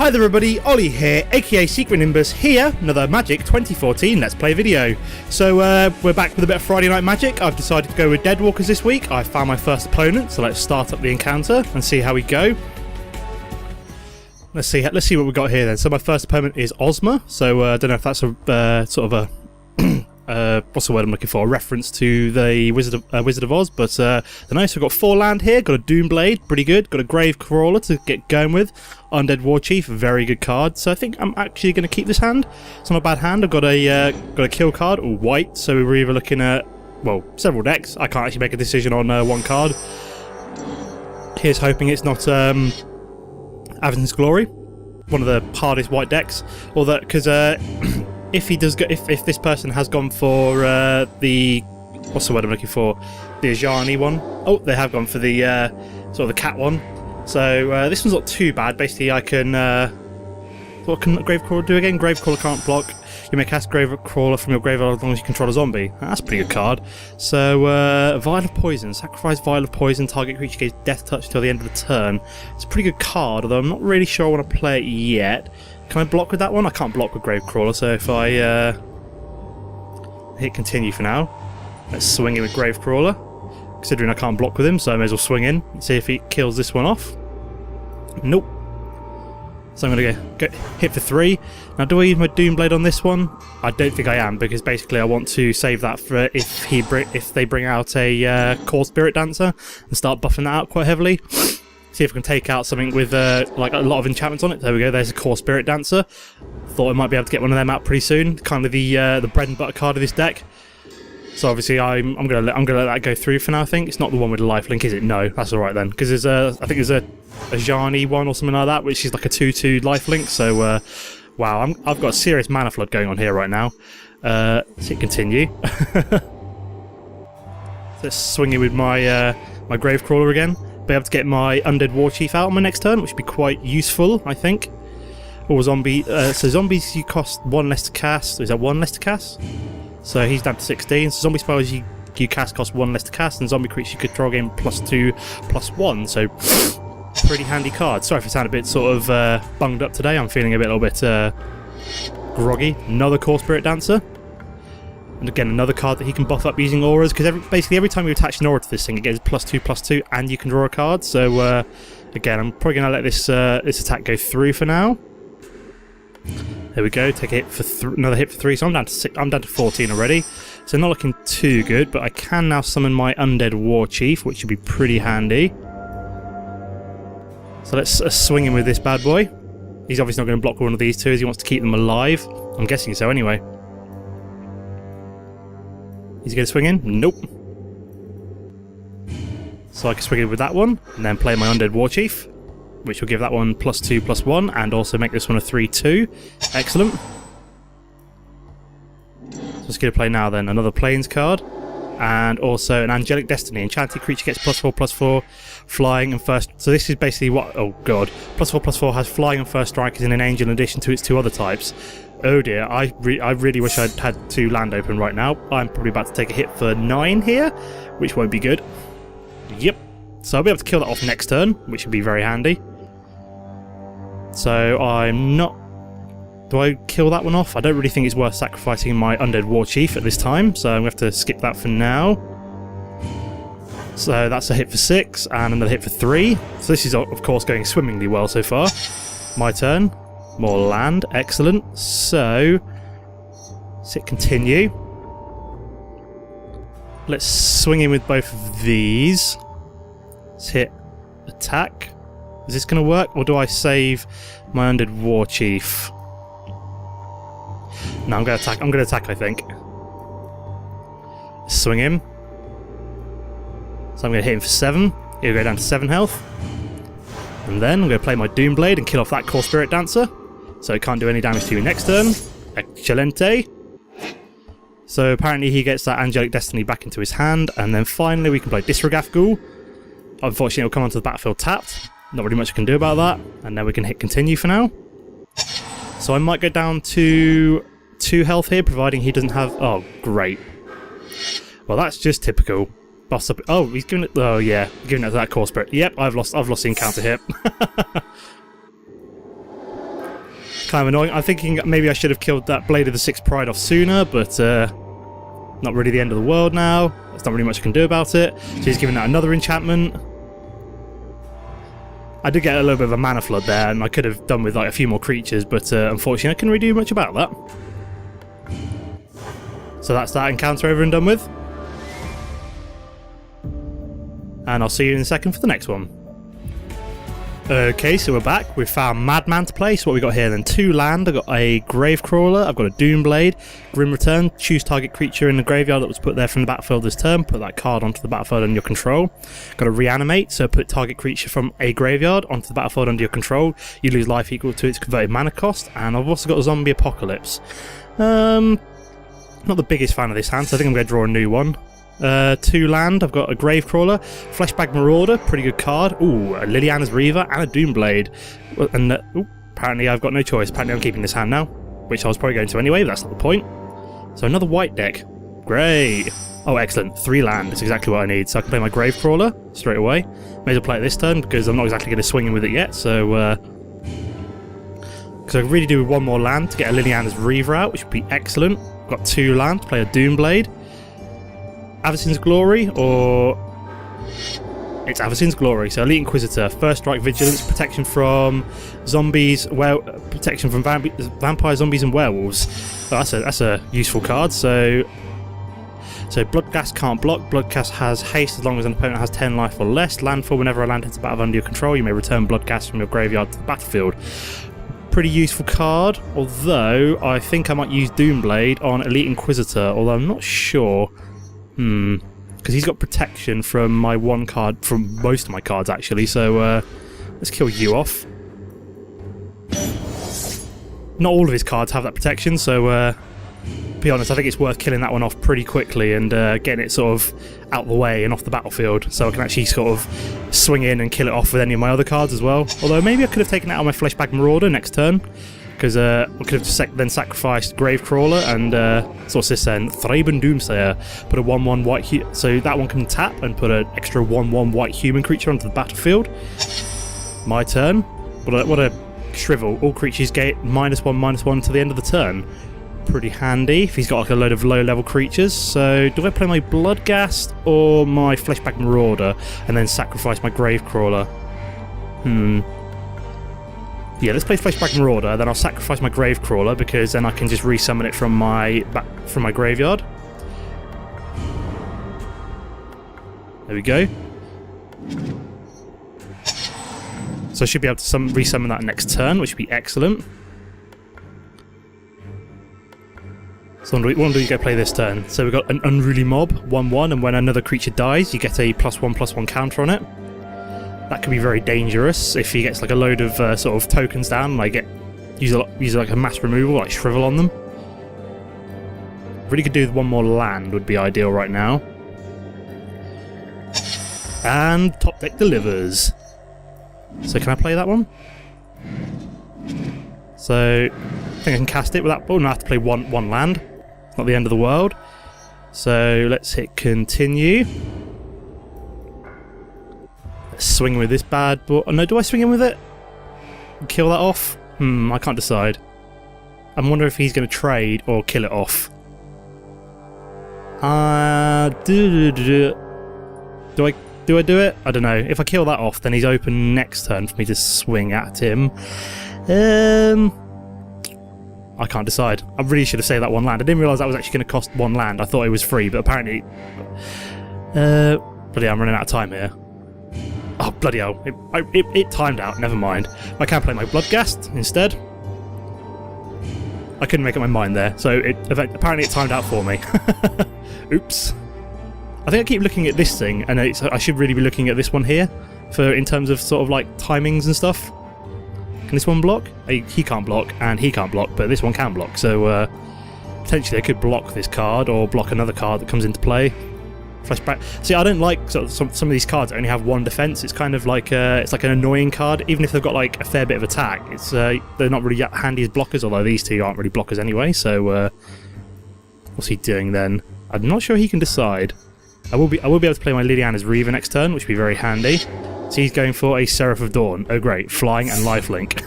Hi there everybody, Ollie here, aka Secret Nimbus here, another Magic 2014 Let's Play video. So we're back with a bit of Friday Night Magic. I've decided to go with Deadwalkers this week. I found my first opponent, so let's start up the encounter and see how we go. Let's see what we've got here then. So my first opponent is Ozma, so I don't know if that's a sort of a what's the word I'm looking for? A reference to the Wizard of Oz, but no. So we've got 4 land here, got a Doomblade, pretty good, got a Grave Crawler to get going with, Undead War Chief, very good card, so I think I'm actually going to keep this hand. It's not a bad hand. I've got a kill card, or white, so we're either looking at, well, several decks. I can't actually make a decision on one card. Here's hoping it's not Avon's Glory, one of the hardest white decks, or that, because if he does go, if this person has gone for the, what's the word I'm looking for, the Ajani one. Oh, they have gone for the sort of the cat one. So this one's not too bad. Basically, I can what can Gravecrawler do again? Gravecrawler can't block. You may cast Gravecrawler from your graveyard as long as you control a zombie. That's a pretty good card. So Vial of Poison. Sacrifice Vial of Poison. Target creature gains Death Touch until the end of the turn. It's a pretty good card, although I'm not really sure I want to play it yet. Can I block with that one? I can't block with Gravecrawler, so if I hit continue for now, let's swing in with Gravecrawler. Considering I can't block with him, so I may as well swing in and see if he kills this one off. Nope. So I'm going to go hit for 3. Now, do I use my Doomblade on this one? I don't think I am, because basically I want to save that for if they bring out a Core Spirit Dancer and start buffing that out quite heavily. See if I can take out something with like a lot of enchantments on it. There we go. There's a Core Spirit Dancer. Thought I might be able to get one of them out pretty soon. Kind of the bread and butter card of this deck. So obviously I'm gonna let that go through for now. I think it's not the one with the lifelink, is it? No, that's all right then. Because there's I think there's a Ajani one or something like that, which is like a 2/2 lifelink. So wow, I've got a serious mana flood going on here right now. Let's hit continue. Let's swing in with my my Gravecrawler again. Be able to get my Undead War Chief out on my next turn, which would be quite useful, I think. Or zombie. So zombies you cost 1 less to cast. Is that 1 less to cast? So he's down to 16. So zombie spells you cast cost 1 less to cast, and zombie creatures you control gain +2/+1. So pretty handy card. Sorry if I sound a bit sort of bunged up today. I'm feeling a little bit groggy. Another Core Spirit Dancer. And again, another card that he can buff up using auras, because basically every time you attach an aura to this thing, it gets +2/+2, and you can draw a card. So again, I'm probably going to let this this attack go through for now. There we go. Take a hit for another hit for 3. So I'm down to 6. I'm down to 14 already. So not looking too good, but I can now summon my Undead War Chief, which would be pretty handy. So let's swing in with this bad boy. He's obviously not going to block one of these two, as he wants to keep them alive. I'm guessing so anyway. Is he going to swing in? Nope. So I can swing in with that one, and then play my Undead War Chief, which will give that one +2/+1, and also make this one a 3/2. Excellent. So let's get to play now then. Another Plains card, and also an Angelic Destiny. Enchanted creature gets +4/+4, flying and first. So this is basically what. Oh god, +4/+4 has flying and first strike as in an angel in addition to its 2 other types. Oh dear, I really wish I'd had 2 land open right now. I'm probably about to take a hit for 9 here, which won't be good. Yep. So I'll be able to kill that off next turn, which would be very handy. So I'm not. Do I kill that one off? I don't really think it's worth sacrificing my Undead War Chief at this time, so I'm going to have to skip that for now. So that's a hit for 6 and another hit for 3. So this is of course going swimmingly well so far. My turn. More land. Excellent. So let's hit continue. Let's swing in with both of these. Let's hit attack. Is this going to work, or do I save my Undead War Chief? No, I'm going to attack. I'm going to attack, I think. Swing him. So I'm going to hit him for 7. He'll go down to 7 health. And then I'm going to play my Doomblade and kill off that Core Spirit Dancer, so it can't do any damage to you next turn. Excelente. So apparently he gets that Angelic Destiny back into his hand, and then finally we can play Disregaf Ghoul. Unfortunately, it'll come onto the battlefield tapped. Not really much I can do about that, and then we can hit continue for now. So I might go down to 2 health here, providing he doesn't have. Oh, great. Well, that's just typical. Boss up. Oh, he's giving it. Oh yeah, giving it to that Core Spirit. Yep, I've lost the encounter here. kind of annoying. I'm thinking maybe I should have killed that Blade of the Sixth Pride off sooner, but not really the end of the world now. There's not really much I can do about it. So he's giving that another enchantment. I did get a little bit of a mana flood there, and I could have done with like a few more creatures, but unfortunately I couldn't really do much about that. So that's that encounter over and done with. And I'll see you in a second for the next one. Okay, so we're back. We've found Madman to play. So what we got here then? 2 land. I've got a Gravecrawler. I've got a Doomblade. Grim Return. Choose target creature in the graveyard that was put there from the battlefield this turn. Put that card onto the battlefield under your control. Got a Reanimate. So put target creature from a graveyard onto the battlefield under your control. You lose life equal to its converted mana cost. And I've also got a Zombie Apocalypse. Not the biggest fan of this hand, so I think I'm going to draw a new one. 2 land, I've got a Gravecrawler, Fleshbag Marauder, pretty good card. Ooh, a Liliana's Reaver and a Doomblade. And apparently I've got no choice. Apparently I'm keeping this hand now, which I was probably going to anyway, but that's not the point. So another white deck. Great. Oh, excellent. 3 land. That's exactly what I need. So I can play my Gravecrawler straight away. May as well play it this turn because I'm not exactly going to swing in with it yet. So, because I really do one more land to get a Liliana's Reaver out, which would be excellent. I've got 2 land to play a Doomblade. Avacyn's Glory, or it's Avacyn's Glory. So Elite Inquisitor, first strike, vigilance, protection from zombies, protection from vampire zombies and werewolves. Oh, that's a useful card. So Bloodcast can't block. Bloodcast has haste as long as an opponent has 10 life or less. Landfall, whenever a land hits a battle under your control, you may return Bloodcast from your graveyard to the battlefield. Pretty useful card, although I think I might use Doomblade on Elite Inquisitor, although I'm not sure. Because he's got protection from my one card, from most of my cards actually, so let's kill you off. Not all of his cards have that protection, so to be honest, I think it's worth killing that one off pretty quickly and getting it sort of out the way and off the battlefield, so I can actually sort of swing in and kill it off with any of my other cards as well. Although maybe I could have taken it out of my Fleshbag Marauder next turn, because I could have then sacrificed Gravecrawler and what's this then? Thraben Doomsayer. Put a 1/1 white, so that one can tap and put an extra 1/1 white human creature onto the battlefield. My turn. What a shrivel! All creatures get -1/-1 to the end of the turn. Pretty handy if he's got like a load of low-level creatures. So do I play my Bloodghast or my Fleshbag Marauder and then sacrifice my Gravecrawler? Yeah, let's play Fleshbag Marauder, then I'll sacrifice my Gravecrawler because then I can just resummon it from my graveyard. There we go. So I should be able to resummon that next turn, which would be excellent. So what do you go play this turn? So we've got an Unruly Mob, 1/1, and when another creature dies, you get a +1/+1 counter on it. That could be very dangerous if he gets like a load of sort of tokens down, like use like a mass removal, like Shrivel on them. Really could do with one more land would be ideal right now. And top deck delivers. So can I play that one? So I think I can cast it with that. Oh no, I have to play one land. It's not the end of the world. So let's hit continue. Swing with this bad boy. Oh, no, do I swing in with it? Kill that off? I can't decide. I'm wondering if he's going to trade or kill it off. Do I do it? I don't know. If I kill that off, then he's open next turn for me to swing at him. I can't decide. I really should have saved that one land. I didn't realise that was actually going to cost 1 land. I thought it was free, but apparently... bloody hell, I'm running out of time here. Oh, bloody hell. It timed out, never mind. I can play my Bloodghast instead. I couldn't make up my mind there, so apparently it timed out for me. Oops. I think I keep looking at this thing, and I should really be looking at this one here, in terms of sort of like timings and stuff. Can this one block? He can't block, and he can't block, but this one can block, so potentially I could block this card, or block another card that comes into play. Flashback. See, I don't like sort of some of these cards that only have 1 defense. It's kind of like it's like an annoying card, even if they've got like a fair bit of attack. It's they're not really that handy as blockers, although these two aren't really blockers anyway. So what's he doing then? I'm not sure he can decide. I will be able to play my Liliana's Reaver next turn, which would be very handy. So he's going for a Seraph of Dawn. Oh great, flying and lifelink.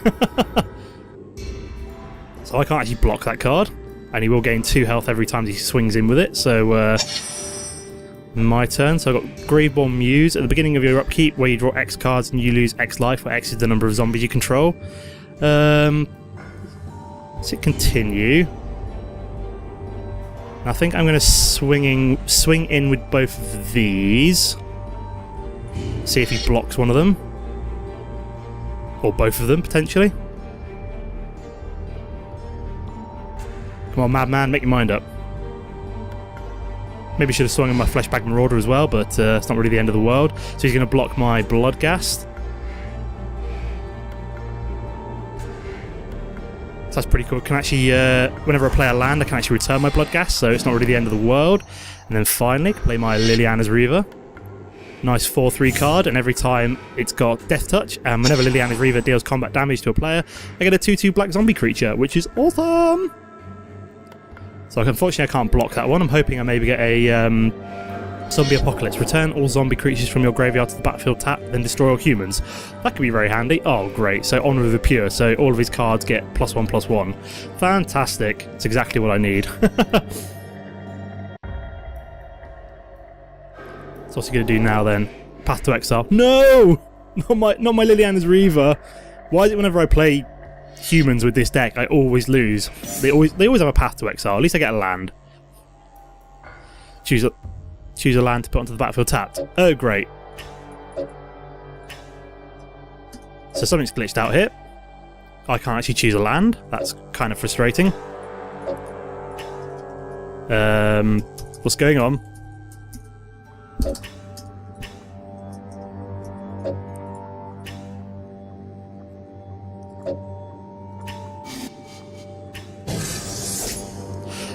So I can't actually block that card, and he will gain 2 health every time he swings in with it, so my turn. So I've got Graveborn Muse. At the beginning of your upkeep, where you draw X cards and you lose X life, where X is the number of zombies you control. Let's hit continue. I think I'm going to swing in with both of these. See if he blocks one of them. Or both of them, potentially. Come on, madman, make your mind up. Maybe should have swung in my Fleshbag Marauder as well, but it's not really the end of the world. So he's going to block my Bloodghast. So that's pretty cool. Can actually, whenever I play a land, I can actually return my Bloodghast, so it's not really the end of the world. And then finally, I can play my Liliana's Reaver. Nice 4/3 card, and every time it's got Death Touch, and whenever Liliana's Reaver deals combat damage to a player, I get a 2/2 black zombie creature, which is awesome! So unfortunately I can't block that one. I'm hoping I maybe get a Zombie Apocalypse. Return all zombie creatures from your graveyard to the battlefield tap, then destroy all humans. That could be very handy. Oh great, so Honor of the Pure, so all of his cards get +1/+1. Fantastic, it's exactly what I need. So what's he going to do now then? Path to Exile. No! Not my Liliana's Reaver. Why is it whenever I play humans with this deck, I always lose? They always have a Path to Exile. At least I get a land. Choose a land to put onto the battlefield tapped. Oh, great. So something's glitched out here. I can't actually choose a land. That's kind of frustrating. What's going on?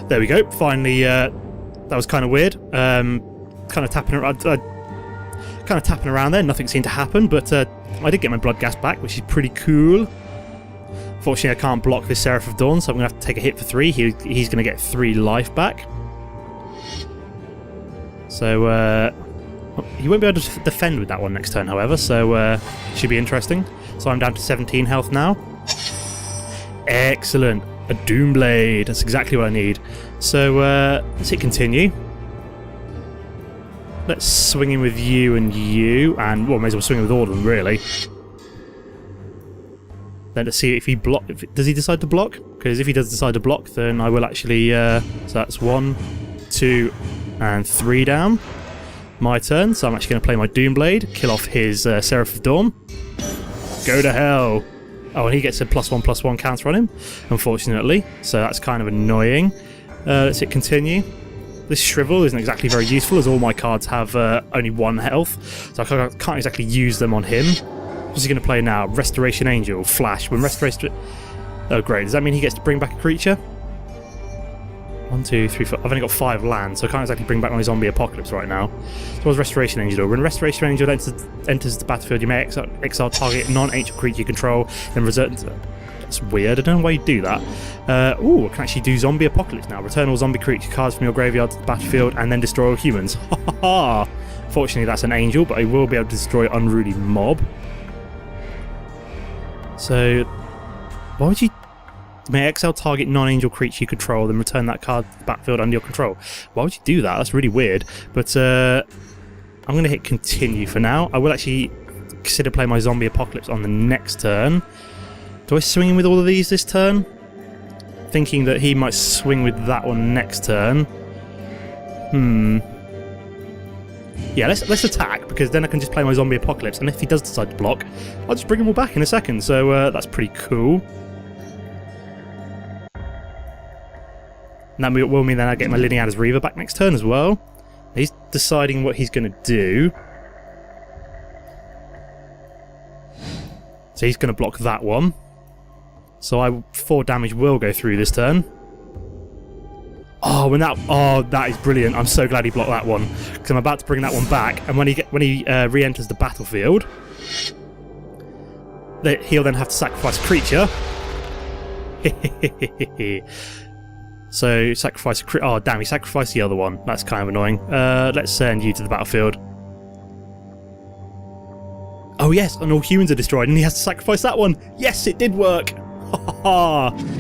There we go. Finally, that was kind of weird. Kind of tapping around there. Nothing seemed to happen, but I did get my Bloodghast back, which is pretty cool. Fortunately, I can't block this Seraph of Dawn, so I'm going to have to take a hit for 3. He's going to get 3 life back. So he won't be able to defend with that one next turn, however, so should be interesting. So I'm down to 17 health now. Excellent. A Doomblade. That's exactly what I need. So let's hit continue. Let's swing in with you, and well, may as well swing in with all of them, really. Then to see if he does he decide to block? Because if he does decide to block, then I will actually. So that's 1, 2, and 3 down. My turn. So I'm actually going to play my Doomblade, kill off his Seraph of Dawn. Go to hell. Oh, and he gets a +1/+1 counter on him, unfortunately. So that's kind of annoying. Let's hit continue. This Shrivel isn't exactly very useful, as all my cards have only 1 health, so I can't exactly use them on him. What's he going to play now? Restoration Angel, Flash. When Restoration... Oh, great. Does that mean he gets to bring back a creature? 1, 2, 3, 4... I've only got 5 lands, so I can't exactly bring back my Zombie Apocalypse right now. So what's Restoration Angel do? When Restoration Angel enters the battlefield, you may exile target non-ancient creature you control, then resort... That's weird. I don't know why you do that. Ooh, I can actually do Zombie Apocalypse now. Return all zombie creature cards from your graveyard to the battlefield and then destroy all humans. Ha ha ha! Fortunately, that's an angel, but I will be able to destroy Unruly Mob. So, why would you... May exile target non-angel creature you control, then return that card to the battlefield under your control. Why would you do that? That's really weird. But I'm going to hit continue for now. I will actually consider playing my Zombie Apocalypse on the next turn. Do I swing in with all of these this turn? Thinking that he might swing with that one next turn. Yeah, let's attack, because then I can just play my Zombie Apocalypse, and if he does decide to block, I'll just bring him all back in a second, so that's pretty cool. And that will mean that I get my Liliana's Reaver back next turn as well. He's deciding what he's going to do. So he's going to block that one. So 4 damage will go through this turn. Oh, that is brilliant! I'm so glad he blocked that one, because I'm about to bring that one back. And when he re-enters the battlefield, he'll then have to sacrifice a creature. So sacrifice a creature. Oh damn! He sacrificed the other one. That's kind of annoying. Let's send you to the battlefield. Oh yes, and all humans are destroyed, and he has to sacrifice that one. Yes, it did work.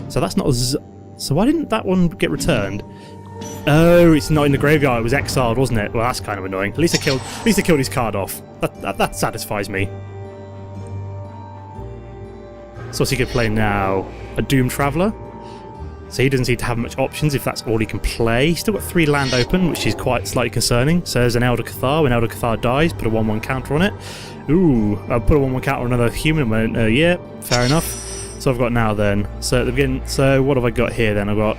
So that's not so why didn't that one get returned? Oh, it's not in the graveyard. It was exiled, wasn't it? Well, that's kind of annoying. At least I killed his card off. That satisfies me. So what's he could play now? A Doom Traveller. So he doesn't seem to have much options if that's all he can play. He's still got 3 land open, which is quite slightly concerning. So there's an Elder Cathar. When Elder Cathar dies, put a 1/1 counter on it. Ooh, I'll put a 1/1 counter on another human. Yeah, fair enough. So I've got now then. So at the beginning, so what have I got here then? I've got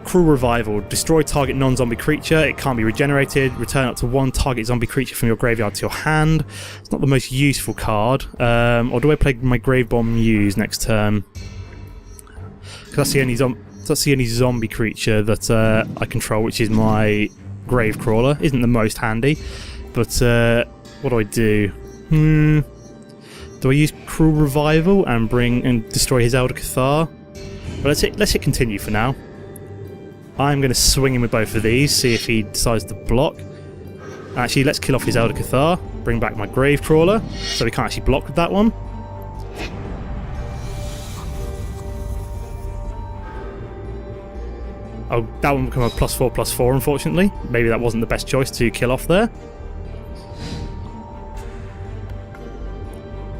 Cruel Revival. Destroy target non-zombie creature. It can't be regenerated. Return up to 1 target zombie creature from your graveyard to your hand. It's not the most useful card. Or do I play my Grave Bomb Muse next turn? Because that's the only zombie creature that I control, which is my Grave Crawler. Isn't the most handy, but what do I do? Do I use Cruel Revival and destroy his Elder Cathar? Well, let's hit continue for now. I'm going to swing him with both of these, see if he decides to block. Actually, let's kill off his Elder Cathar, bring back my Grave Crawler, so he can't actually block with that one. Oh, that one become a +4/+4, unfortunately. Maybe that wasn't the best choice to kill off there.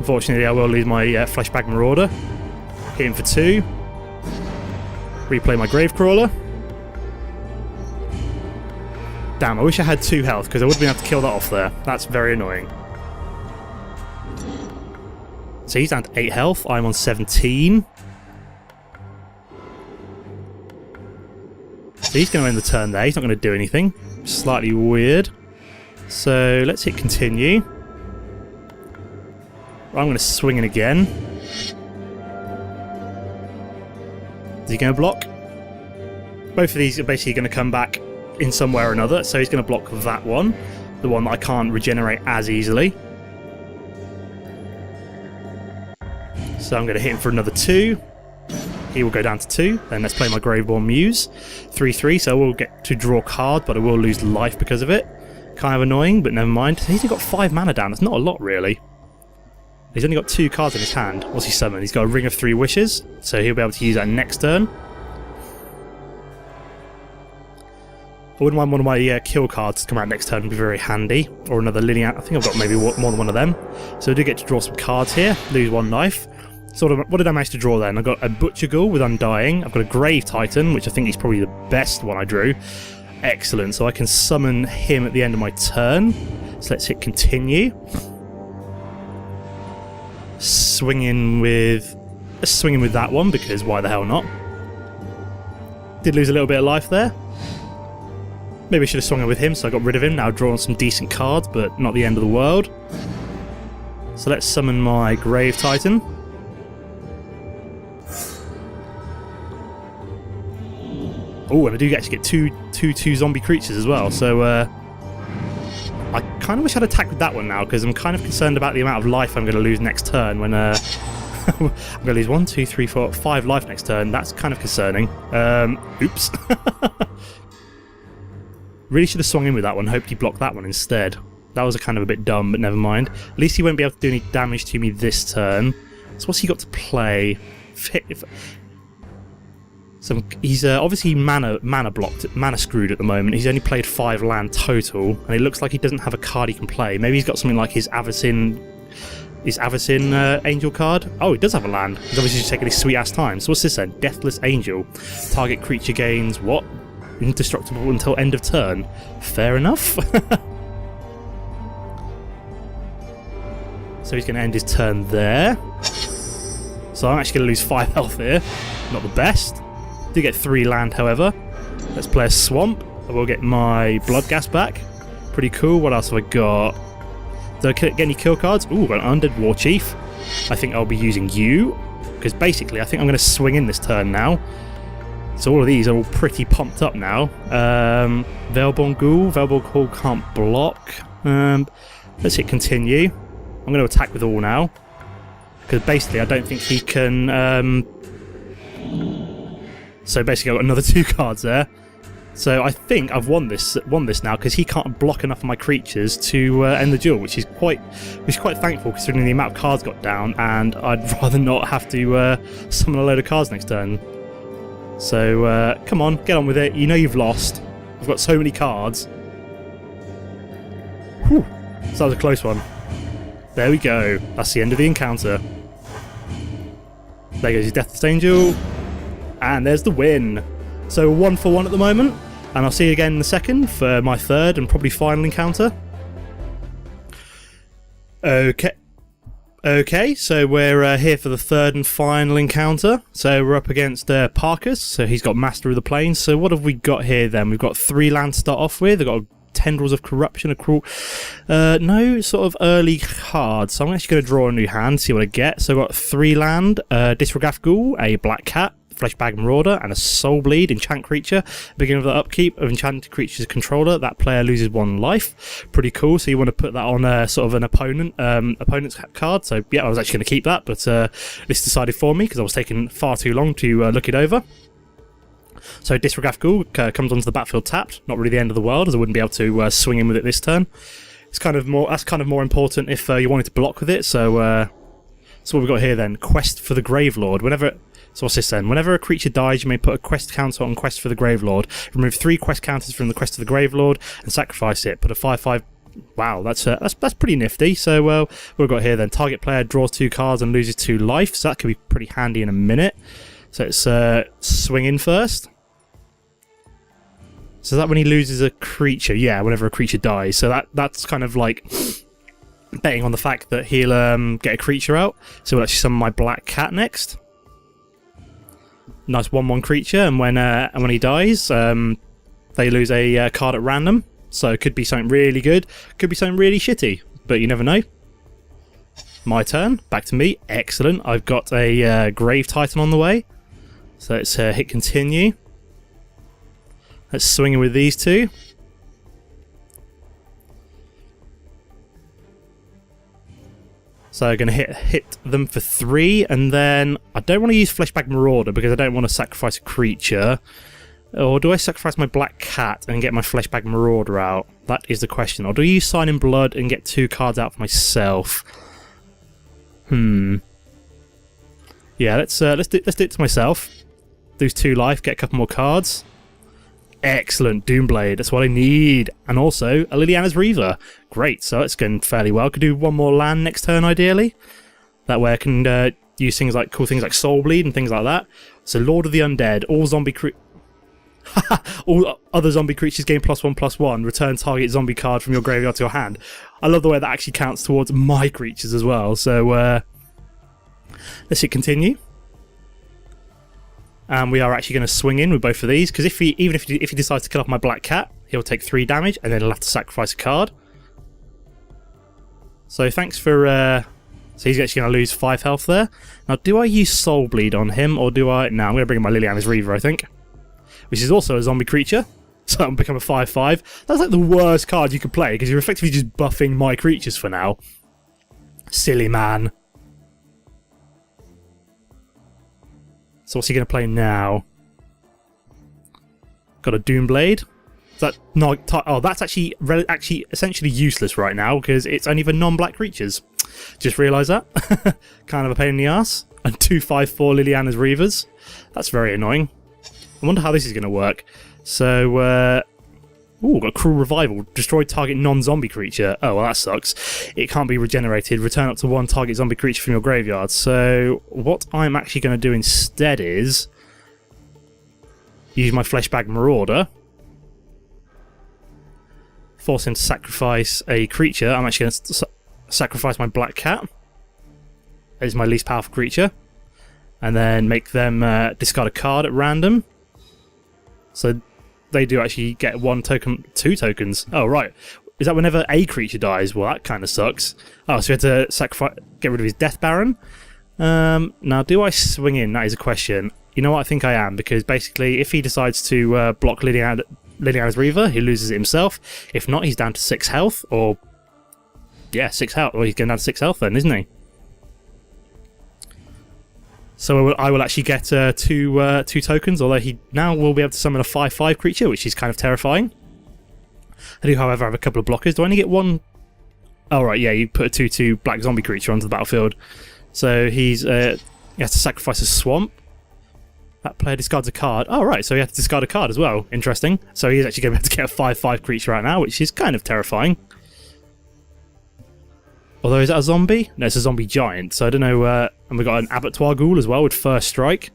Unfortunately, I will lose my Fleshbag Marauder. Hit him for 2. Replay my Gravecrawler. Damn, I wish I had 2 health, because I would have been able to kill that off there. That's very annoying. So he's down to 8 health. I'm on 17. So he's going to end the turn there. He's not going to do anything. Slightly weird. So let's hit continue. I'm going to swing in again. Is he going to block? Both of these are basically going to come back in some way or another. So he's going to block that one. The one that I can't regenerate as easily. So I'm going to hit him for another 2. He will go down to 2. Then let's play my Graveborn Muse. 3/3, so I will get to draw a card, but I will lose life because of it. Kind of annoying, but never mind. He's only got 5 mana down. That's not a lot, really. He's only got 2 cards in his hand. What's he summoned? He's got a Ring of 3 Wishes, so he'll be able to use that next turn. I wouldn't mind one of my kill cards to come out next turn. Would be very handy. Or another Linear. I think I've got maybe more than one of them. So I do get to draw some cards here. Lose 1 life. What did I manage to draw then? I've got a Butcher Ghoul with Undying. I've got a Grave Titan, which I think is probably the best one I drew. Excellent. So I can summon him at the end of my turn. So let's hit continue. Swing in with that one, because why the hell not? Did lose a little bit of life there. Maybe I should have swung in with him, so I got rid of him. Now drawing some decent cards, but not the end of the world. So let's summon my Grave Titan. Oh, and I do actually get two zombie creatures as well, so I kind of wish I'd attacked with that one now, because I'm kind of concerned about the amount of life I'm going to lose next turn when I'm going to lose 1, 2, 3, 4, 5 life next turn. That's kind of concerning. Oops. Really should have swung in with that one, hoped he blocked that one instead. That was kind of a bit dumb, but never mind. At least he won't be able to do any damage to me this turn. So what's he got to play? So he's obviously mana blocked, mana screwed at the moment. He's only played 5 land total, and it looks like he doesn't have a card he can play. Maybe he's got something like his Avacyn Angel card. Oh, he does have a land. He's obviously just taking his sweet ass time. So what's this then? Deathless Angel. Target creature gains what? Indestructible until end of turn. Fair enough. So he's going to end his turn there. So I'm actually going to lose 5 health here. Not the best. Do get 3 land, however. Let's play a Swamp. I will get my Bloodghast back. Pretty cool. What else have I got? Do I get any kill cards? Ooh, an Undead War Chief. I think I'll be using you, because basically I think I'm going to swing in this turn now. So all of these are all pretty pumped up now. Veilborn Ghoul. Veilborn Ghoul can't block. Let's hit continue. I'm going to attack with all now, because basically I don't think he can... So basically I've got another 2 cards there. So I think I've won this now because he can't block enough of my creatures to end the duel, which is quite thankful considering the amount of cards got down, and I'd rather not have to summon a load of cards next turn. So come on, get on with it. You know you've lost. I've got so many cards. Whew. So that was a close one. There we go. That's the end of the encounter. There goes your Deathless Angel. And there's the win. So 1-for-1 at the moment. And I'll see you again in a second for my third and probably final encounter. Okay, so we're here for the third and final encounter. So we're up against Parkus. So he's got Master of the Plains. So what have we got here then? We've got 3 lands to start off with. We've got Tendrils of Corruption, a cruel... no sort of early cards. So I'm actually going to draw a new hand, see what I get. So I've got 3 land, Disregaf Ghoul, a Black Cat, Fleshbag Marauder, and a Soul Bleed enchant creature. Beginning of the upkeep of enchanted creature's controller, that player loses 1 life. Pretty cool. So you want to put that on sort of an opponent's card. So yeah, I was actually going to keep that, but this decided for me because I was taking far too long to look it over. So Disregaf Ghoul comes onto the battlefield tapped. Not really the end of the world, as I wouldn't be able to swing in with it this turn. It's kind of more. That's kind of more important if you wanted to block with it. So what we've got here then: Quest for the Gravelord. So what's this then? Whenever a creature dies, you may put a quest counter on Quest for the Gravelord. Remove 3 quest counters from the Quest of the Gravelord and sacrifice it. Put a 5/5. Wow, that's pretty nifty. So what we've got here then: target player draws 2 cards and loses 2 life. So that could be pretty handy in a minute. So it's swing in first. So that when he loses a creature, yeah, whenever a creature dies. So that's kind of like betting on the fact that he'll get a creature out. So we'll actually summon my Black Cat next. Nice 1/1 creature, and when he dies, they lose a card at random. So it could be something really good, could be something really shitty, but you never know. My turn, back to me. Excellent. I've got a Grave Titan on the way. So let's hit continue. Let's swing in with these 2. So I'm going to hit them for 3, and then I don't want to use Fleshbag Marauder because I don't want to sacrifice a creature. Or do I sacrifice my Black Cat and get my Fleshbag Marauder out? That is the question. Or do I use Sign in Blood and get 2 cards out for myself? Yeah, let's do it to myself. Lose 2 life, get a couple more cards. Excellent, Doomblade, that's what I need. And also, a Liliana's Reaver. Great, so it's going fairly well. Could do 1 more land next turn, ideally. That way I can use cool things like Soul Bleed and things like that. So Lord of the Undead, all other zombie creatures gain +1/+1. Return target zombie card from your graveyard to your hand. I love the way that actually counts towards my creatures as well. So let's hit continue. And we are actually going to swing in with both of these, because if he decides to kill off my Black Cat, he'll take 3 damage, and then he'll have to sacrifice a card. So thanks for... so he's actually going to lose 5 health there. Now, do I use Soul Bleed on him, or do I... No, I'm going to bring in my Liliana's Reaver, I think. Which is also a zombie creature. So I'm become a 5/5. That's like the worst card you could play, because you're effectively just buffing my creatures for now. Silly man. So what's he going to play now? Got a Doomblade. Is that not? Oh, that's actually essentially useless right now because it's only for non-black creatures. Just realised that. Kind of a pain in the ass. And 2/5/4 Liliana's Reavers. That's very annoying. I wonder how this is going to work. So, got a Cruel Revival. Destroy target non-zombie creature. Oh, well, that sucks. It can't be regenerated. Return up to 1 target zombie creature from your graveyard. So, what I'm actually going to do instead is use my Fleshbag Marauder. Force him to sacrifice a creature. I'm actually going to sacrifice my Black Cat. That is my least powerful creature. And then make them discard a card at random. So they do actually get 1 token, 2 tokens. Oh, right. Is that whenever a creature dies? Well, that kind of sucks. Oh, so we had to get rid of his Death Baron. Now, do I swing in? That is a question. You know what? I think I am, because basically, if he decides to block Liliana's Reaver, he loses it himself. If not, he's down to 6 health, or... Yeah, 6 health. Well, he's going down to 6 health then, isn't he? So I will actually get two tokens, although he now will be able to summon a 5/5 creature, which is kind of terrifying. I do, however, have a couple of blockers. Do I only get one? Oh, right, yeah, you put a 2/2 black zombie creature onto the battlefield. So he has to sacrifice a swamp. That player discards a card. Oh, right, so he has to discard a card as well. Interesting. So he's actually going to be able to get a 5/5 creature right now, which is kind of terrifying. Although, is that a zombie? No, it's a zombie giant, so I don't know. And we've got an abattoir ghoul as well with first strike.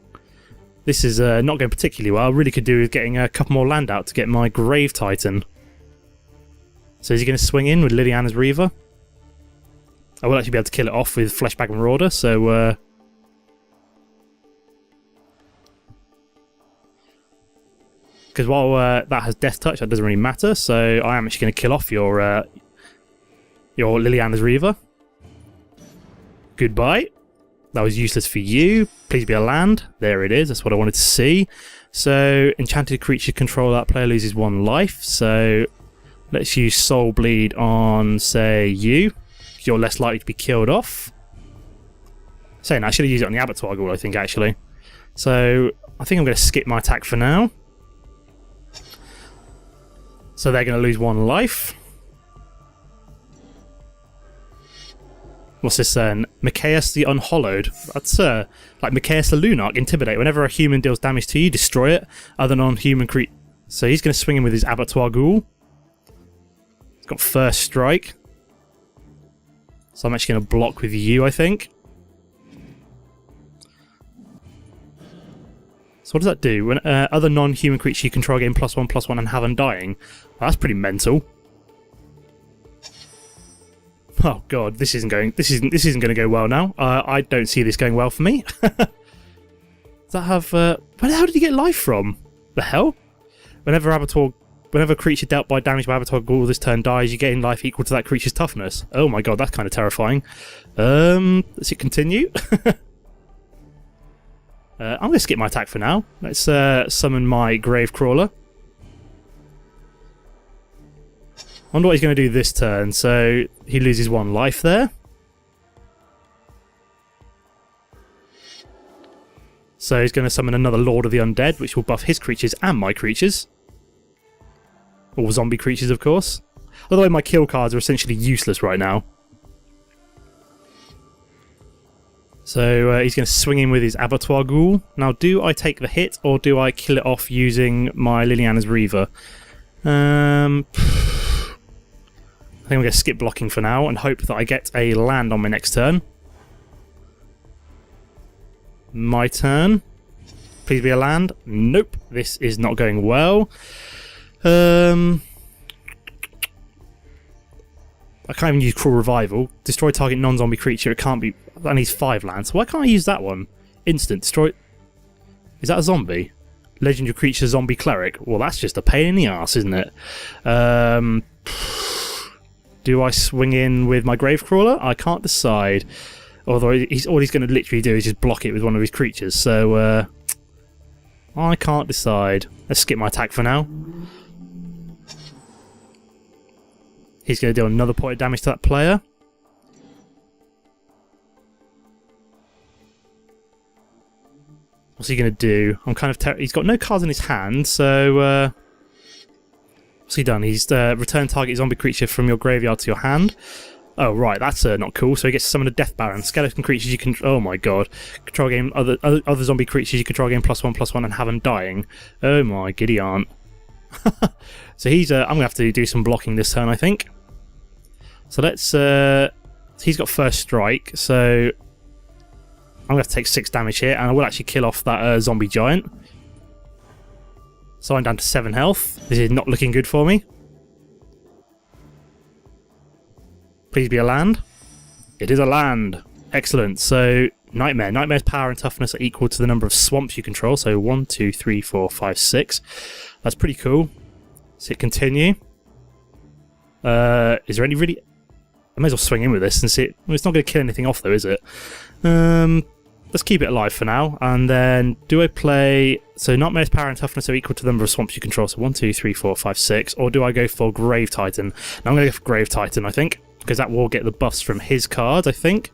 This is not going particularly well. I really could do with getting a couple more land out to get my Grave Titan. So is he going to swing in with Liliana's Reaver? I will actually be able to kill it off with Fleshbag Marauder, so... Because while that has Death Touch, that doesn't really matter, so I am actually going to kill off your Liliana's Reaver. Goodbye. That was useless for you. Please be a land. There it is. That's what I wanted to see. So, enchanted creature control, that player loses 1 life. So, let's use Soul Bleed on, say, you. You're less likely to be killed off. Saying that, I should have used it on the abattoir ghoul, I think, actually. So, I think I'm going to skip my attack for now. So, they're going to lose 1 life. What's this then? Mikaeus the Unhollowed. That's like Mikaeus the Lunarch. Intimidate. Whenever a human deals damage to you, destroy it. Other non-human creatures. So he's going to swing in with his abattoir ghoul. He's got first strike. So I'm actually going to block with you, I think. So what does that do? When other non-human creature you control gain +1/+1 and have Undying. Well, that's pretty mental. Oh god, this isn't going to go well now. I don't see this going well for me. Does that have? Where the hell did he get life from? The hell? Whenever a creature dealt by damage by abattoir ghoul this turn dies, you gain life equal to that creature's toughness. Oh my god, that's kind of terrifying. Let's it continue. I'm going to skip my attack for now. Let's summon my Gravecrawler. I wonder what he's going to do this turn. So he loses 1 life there. So he's going to summon another Lord of the Undead, which will buff his creatures and my creatures. All zombie creatures, of course. Although my kill cards are essentially useless right now. So he's going to swing in with his abattoir ghoul. Now, do I take the hit or do I kill it off using my Liliana's Reaver? I think I'm going to skip blocking for now and hope that I get a land on my next turn. My turn. Please be a land. Nope. This is not going well. I can't even use Cruel Revival. Destroy target non-zombie creature. It can't be... That needs 5 lands. Why can't I use that one? Instant. Destroy... Is that a zombie? Legendary creature zombie cleric. Well, that's just a pain in the arse, isn't it? Do I swing in with my Gravecrawler? I can't decide. Although all he's going to literally do is just block it with one of his creatures. So, I can't decide. Let's skip my attack for now. He's going to do another point of damage to that player. What's he going to do? I'm kind of... He's got no cards in his hand, so... what's he done? He's returned target zombie creature from your graveyard to your hand. Oh, right, that's not cool. So he gets to summon a Death Baron. Skeleton creatures you can... Oh, my god. Control game... Other zombie creatures you control game +1/+1 and have Undying. Oh, my giddy aunt. So he's... I'm going to have to do some blocking this turn, I think. So let's... he's got first strike, so... I'm going to have to take 6 damage here, and I will actually kill off that zombie giant. So I'm down to 7 health. This is not looking good for me. Please be a land. It is a land. Excellent. So, Nightmare. Nightmare's power and toughness are equal to the number of swamps you control. So 1, 2, 3, 4, 5, 6. That's pretty cool. Let's hit continue. Is there any really... I may as well swing in with this and see it. Well, it's not going to kill anything off though, is it? Let's keep it alive for now. And then, do I play... So, Nightmare's power and toughness are equal to the number of swamps you control. So 1, 2, 3, 4, 5, 6. Or do I go for Grave Titan? Now I'm going to go for Grave Titan, I think. Because that will get the buffs from his cards, I think.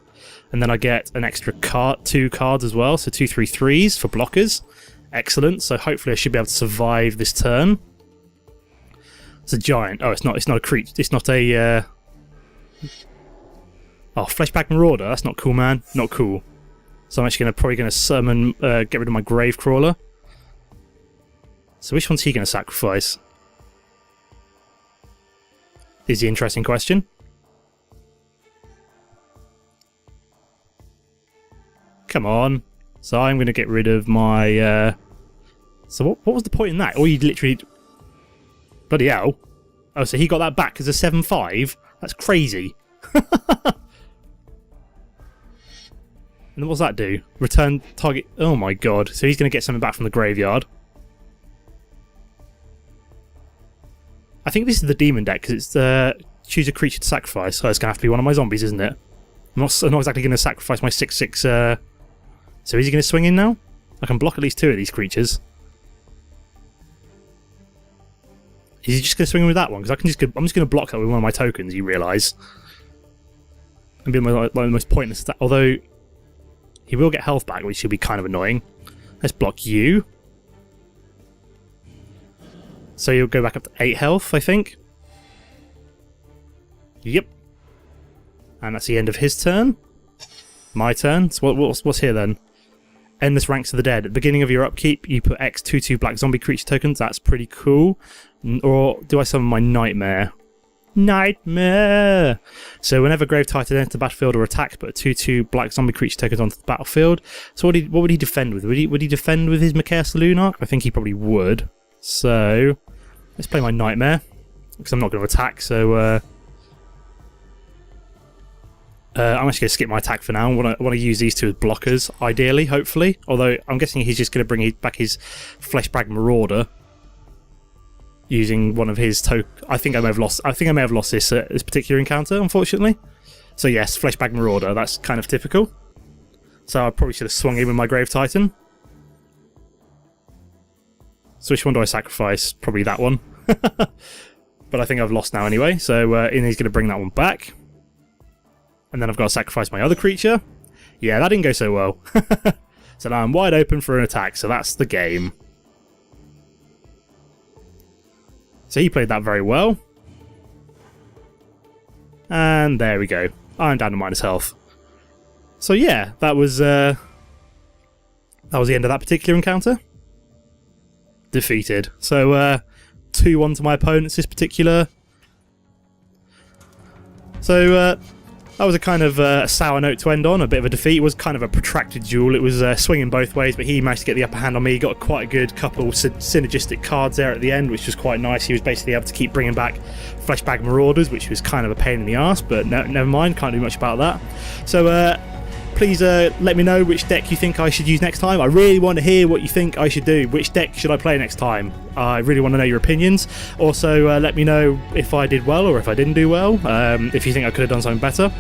And then I get an extra card, 2 cards as well, so 2 3/3s for blockers. Excellent. So hopefully I should be able to survive this turn. It's a giant. Oh, it's not a creature. It's not a oh, Fleshback Marauder. That's not cool, man. Not cool. So I'm actually probably gonna summon, get rid of my Gravecrawler. So which one's he gonna sacrifice? Is the interesting question. Come on. So I'm going to get rid of my... So what was the point in that? Or you literally... Bloody hell. Oh, so he got that back as a 7/5? That's crazy. And what's that do? Return target... Oh my god. So he's going to get something back from the graveyard. I think this is the demon deck, because it's choose a creature to sacrifice. So it's going to have to be one of my zombies, isn't it? I'm not exactly going to sacrifice my 6/6... So is he going to swing in now? I can block at least 2 of these creatures. Is he just going to swing in with that one? Because I'm just going to block that with one of my tokens, you realise. And be one of the most pointless... Although, he will get health back, which should be kind of annoying. Let's block you. So you'll go back up to 8 health, I think. Yep. And that's the end of his turn. My turn. So what's here then? Endless Ranks of the Dead. At the beginning of your upkeep, you put X 2/2 black zombie creature tokens. That's pretty cool. Or do I summon my Nightmare? Nightmare! So whenever Grave Titan enters the battlefield or attacks, put a 2/2 black zombie creature tokens onto the battlefield. So what would he defend with? Would he defend with his Mikaeus Lunarch? I think he probably would. So let's play my Nightmare. Because I'm not going to attack, so... I'm actually going to skip my attack for now. I want to use these 2 as blockers, ideally, hopefully. Although, I'm guessing he's just going to bring back his Fleshback Marauder. Using one of his I think I may have lost this particular encounter, unfortunately. So yes, Fleshback Marauder, that's kind of typical. So I probably should have swung in with my Grave Titan. So which one do I sacrifice? Probably that one. But I think I've lost now anyway, so he's going to bring that one back. And then I've got to sacrifice my other creature. Yeah, that didn't go so well. So now I'm wide open for an attack, so that's the game. So he played that very well. And there we go. I'm down to minus health. So yeah, that was the end of that particular encounter. Defeated. So 2-1 to my opponents this particular. So that was a kind of sour note to end on, a bit of a defeat. It was kind of a protracted duel. It was swinging both ways, but he managed to get the upper hand on me. He got quite a good couple synergistic cards there at the end, which was quite nice. He was basically able to keep bringing back Fleshback Marauders, which was kind of a pain in the arse, but never mind, can't do much about that. So please let me know which deck you think I should use next time. I really want to hear what you think I should do. Which deck should I play next time? I really want to know your opinions. Also, let me know if I did well or if I didn't do well. If you think I could have done something better.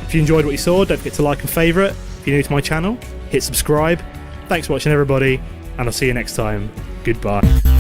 If you enjoyed what you saw, don't forget to like and favourite. If you're new to my channel, hit subscribe. Thanks for watching, everybody, and I'll see you next time. Goodbye.